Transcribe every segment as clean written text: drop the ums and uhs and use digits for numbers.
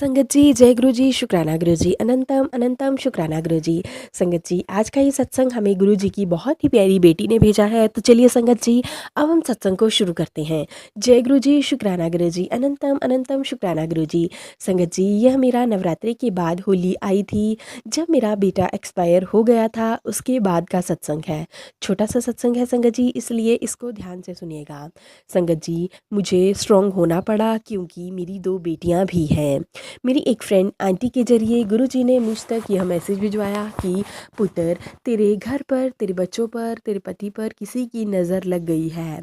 संगत जी, जय गुरु जी, शुक्राना गुरु जी, अनंतम अनंतम शुक्राना गुरु जी। संगत जी, आज का ये सत्संग हमें गुरु जी की बहुत ही प्यारी बेटी ने भेजा है। तो चलिए संगत जी, अब हम सत्संग को शुरू करते हैं। जय गुरु जी, शुक्राना गुरु जी, अनंतम अनंतम शुक्राना गुरु जी। संगत जी, यह मेरा नवरात्रि के बाद होली आई थी, जब मेरा बेटा एक्सपायर हो गया था, उसके बाद का सत्संग है। छोटा सा सत्संग है संगत जी, इसलिए इसको ध्यान से सुनिएगा। संगत जी, मुझे स्ट्रांग होना पड़ा क्योंकि मेरी दो बेटियां भी हैं। मेरी एक फ्रेंड आंटी के ज़रिए गुरुजी ने मुझ तक यह मैसेज भिजवाया कि पुत्र, तेरे घर पर, तेरे बच्चों पर, तेरे पति पर किसी की नज़र लग गई है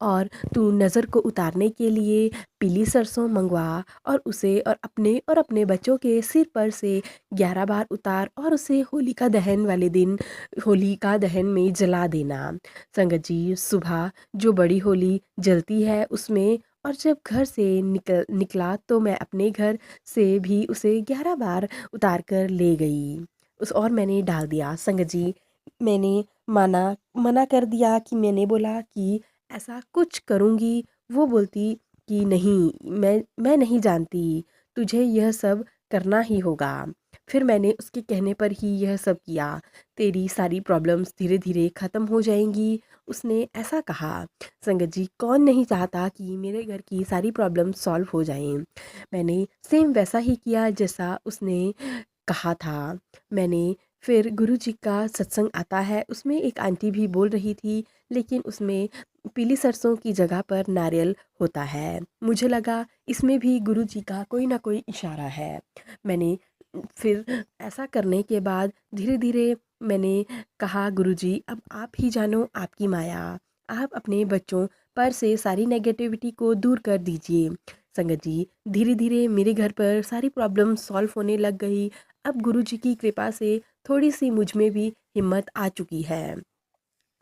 और तू नज़र को उतारने के लिए पीली सरसों मंगवा और उसे और अपने बच्चों के सिर पर से 11 बार उतार और उसे होलिका दहन वाले दिन होलिका दहन में जला देना। संगत जी, सुबह जो बड़ी होली जलती है उसमें, और जब घर से निकला तो मैं अपने घर से भी उसे 11 बार उतार कर ले गई उस और मैंने डाल दिया। संगत जी, मैंने मना कर दिया कि मैंने बोला कि ऐसा कुछ करूँगी। वो बोलती कि नहीं, मैं नहीं जानती, तुझे यह सब करना ही होगा। फिर मैंने उसके कहने पर ही यह सब किया। तेरी सारी प्रॉब्लम्स धीरे धीरे ख़त्म हो जाएंगी, उसने ऐसा कहा। संगत जी, कौन नहीं चाहता कि मेरे घर की सारी प्रॉब्लम्स सॉल्व हो जाएं। मैंने सेम वैसा ही किया जैसा उसने कहा था। मैंने फिर गुरु जी का सत्संग आता है, उसमें एक आंटी भी बोल रही थी, लेकिन उसमें पीली सरसों की जगह पर नारियल होता है। मुझे लगा इसमें भी गुरु जी का कोई ना कोई इशारा है। मैंने फिर ऐसा करने के बाद धीरे धीरे मैंने कहा, गुरु जी अब आप ही जानो आपकी माया, आप अपने बच्चों पर से सारी नेगेटिविटी को दूर कर दीजिए। संगत जी, धीरे धीरे मेरे घर पर सारी प्रॉब्लम सॉल्व होने लग गई। अब गुरु जी की कृपा से थोड़ी सी मुझ में भी हिम्मत आ चुकी है।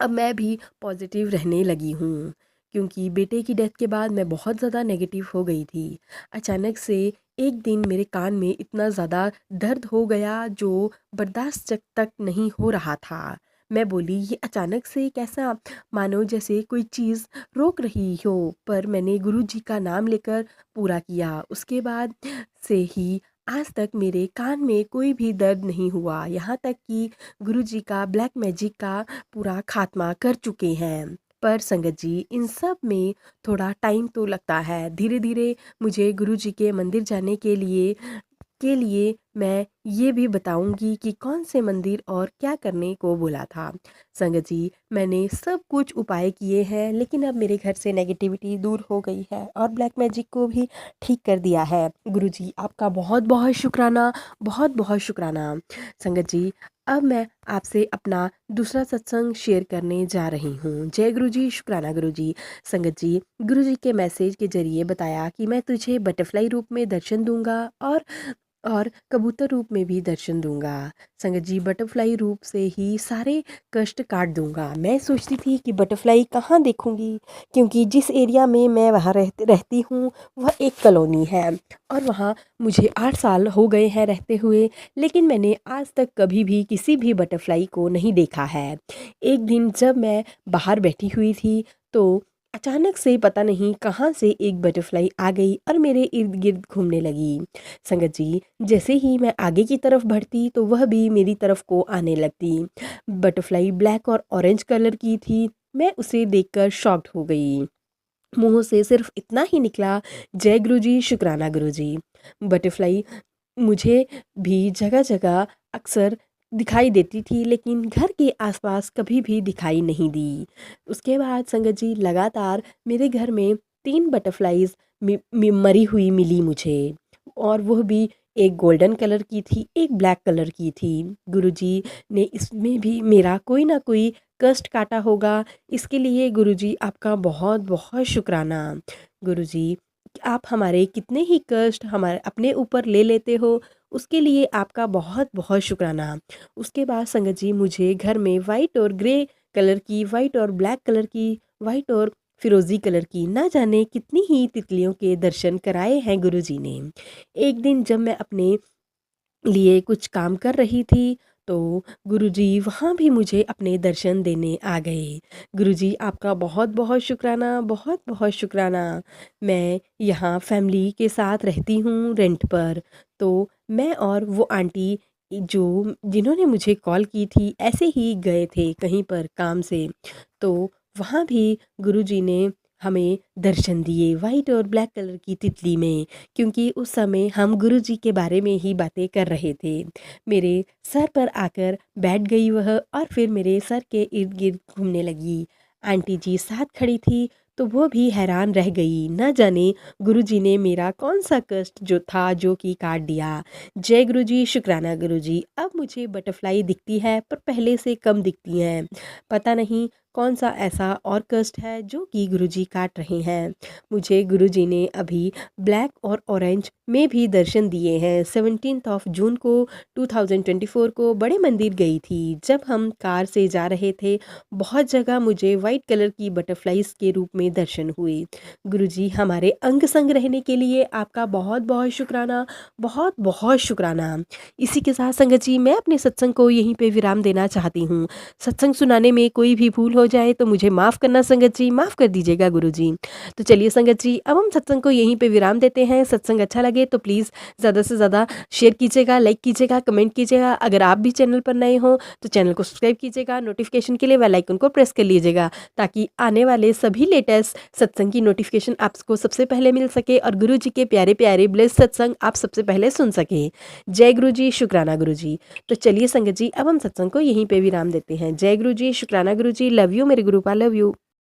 अब मैं भी पॉजिटिव रहने लगी हूँ, क्योंकि बेटे की डेथ के बाद मैं बहुत ज़्यादा नेगेटिव हो गई थी। अचानक से एक दिन मेरे कान में इतना ज़्यादा दर्द हो गया जो बर्दाश्त तक नहीं हो रहा था। मैं बोली, ये अचानक से कैसा, मानो जैसे कोई चीज़ रोक रही हो। पर मैंने गुरु जी का नाम लेकर पूरा किया। उसके बाद से ही आज तक मेरे कान में कोई भी दर्द नहीं हुआ, यहाँ तक कि गुरु जी का ब्लैक मैजिक का पूरा खात्मा कर चुके हैं। पर संगत जी, इन सब में थोड़ा टाइम तो लगता है। धीरे धीरे मुझे गुरु जी के मंदिर जाने के लिए मैं ये भी बताऊंगी कि कौन से मंदिर और क्या करने को बोला था। संगत जी, मैंने सब कुछ उपाय किए हैं, लेकिन अब मेरे घर से नेगेटिविटी दूर हो गई है और ब्लैक मैजिक को भी ठीक कर दिया है। गुरु जी, आपका बहुत बहुत शुक्राना, बहुत बहुत शुक्राना। संगत जी, अब मैं आपसे अपना दूसरा सत्संग शेयर करने जा रही हूँ। जय गुरु जी, शुक्राना गुरु जी। संगत जी, गुरु जी के मैसेज के जरिए बताया कि मैं तुझे बटरफ्लाई रूप में दर्शन दूंगा और कबूतर रूप में भी दर्शन दूंगा। संगत जी, बटरफ्लाई रूप से ही सारे कष्ट काट दूंगा। मैं सोचती थी कि बटरफ्लाई कहाँ देखूंगी, क्योंकि जिस एरिया में मैं वहाँ रहती हूँ वह एक कॉलोनी है और वहाँ मुझे 8 साल हो गए हैं रहते हुए, लेकिन मैंने आज तक कभी भी किसी भी बटरफ्लाई को नहीं देखा है। एक दिन जब मैं बाहर बैठी हुई थी तो अचानक से पता नहीं कहाँ से एक बटरफ्लाई आ गई और मेरे इर्द गिर्द घूमने लगी। संगत जी, जैसे ही मैं आगे की तरफ बढ़ती तो वह भी मेरी तरफ को आने लगती। बटरफ्लाई ब्लैक और ऑरेंज कलर की थी। मैं उसे देखकर शॉक्ड हो गई। मुंह से सिर्फ इतना ही निकला, जय गुरु जी, शुक्राना गुरु जी। बटरफ्लाई मुझे भी जगह जगह अक्सर दिखाई देती थी, लेकिन घर के आसपास कभी भी दिखाई नहीं दी। उसके बाद संगत जी, लगातार मेरे घर में 3 बटरफ्लाईज मरी हुई मिली मुझे, और वह भी एक गोल्डन कलर की थी, एक ब्लैक कलर की थी। गुरुजी ने इसमें भी मेरा कोई ना कोई कष्ट काटा होगा। इसके लिए गुरुजी आपका बहुत बहुत शुक्राना। गुरुजी, आप हमारे कितने ही कष्ट हमारे अपने ऊपर ले लेते हो, उसके लिए आपका बहुत बहुत शुक्राना। उसके बाद संगत जी, मुझे घर में वाइट और ग्रे कलर की, वाइट और ब्लैक कलर की, वाइट और फिरोजी कलर की, ना जाने कितनी ही तितलियों के दर्शन कराए हैं गुरुजी ने। एक दिन जब मैं अपने लिए कुछ काम कर रही थी तो गुरुजी वहाँ भी मुझे अपने दर्शन देने आ गए। गुरुजी आपका बहुत-बहुत शुक्राना, बहुत-बहुत शुक्राना। मैं यहाँ फैमिली के साथ रहती हूँ रेंट पर, तो मैं और वो आंटी जो जिन्होंने मुझे कॉल की थी, ऐसे ही गए थे कहीं पर काम से। तो वहाँ भी गुरुजी ने हमें दर्शन दिए व्हाइट और ब्लैक कलर की तितली में, क्योंकि उस समय हम गुरुजी के बारे में ही बातें कर रहे थे। मेरे सर पर आकर बैठ गई वह और फिर मेरे सर के इर्द-गिर्द घूमने लगी। आंटी जी साथ खड़ी थी, तो वो भी हैरान रह गई, ना जाने गुरुजी ने मेरा कौन-सा कष्ट जो था जो कि काट दिया। जय गुरुजी, शुक्राना गुरुजी। अब मुझे बटरफ्लाई दिखती है पर पहले से कम दिखती हैं। पता नहीं कौन-सा ऐसा और कष्ट है जो कि गुरुजी काट रहे हैं। मुझे गुरुजी ने अभी ब्लैक और ऑरेंज में भी दर्शन दिए हैं। 17th ऑफ जून को 2024 को बड़े मंदिर गई थी। जब हम कार से जा रहे थे, बहुत जगह मुझे वाइट कलर की बटरफ्लाइज़ के रूप में दर्शन हुए। गुरुजी हमारे अंग संग रहने के लिए आपका बहुत-बहुत शुक्राना, बहुत-बहुत शुक्राना। इसी के साथ संगत जी मैं अपने सत्संग को यहीं पे विराम देना चाहती हूँ। सत्संग सुनाने में कोई भी भूल हो जाए तो मुझे माफ़ करना संगत जी, माफ़ कर दीजिएगा गुरुजी। तो चलिए संगत जी अब हम सत्संग को यहीं पे विराम देते हैं। सत्संग अच्छा लगे तो प्लीज़ ज़्यादा से ज़्यादा शेयर कीजिएगा, लाइक कीजिएगा, कमेंट कीजिएगा। अगर आप भी चैनल पर नए हो तो चैनल को सब्सक्राइब कीजिएगा, नोटिफ़िकेशन के लिए बेल आइकन को प्रेस कर लीजिएगा, ताकि आने वाले सभी लेटेस्ट सत्संग की नोटिफ़िकेशन आपको सबसे पहले मिल सके और गुरु जी के प्यारे-प्यारे ब्लेस्ड सत्संग आप सबसे पहले सुन सकें। जय गुरु जी, शुक्राना गुरु जी। तो चलिए संगत जी अब हम सत्संग को यहीं पे विराम देते हैं। जय गुरु जी, शुक्राना गुरु जी, लव यू मेरे गुरुपा, लव यू।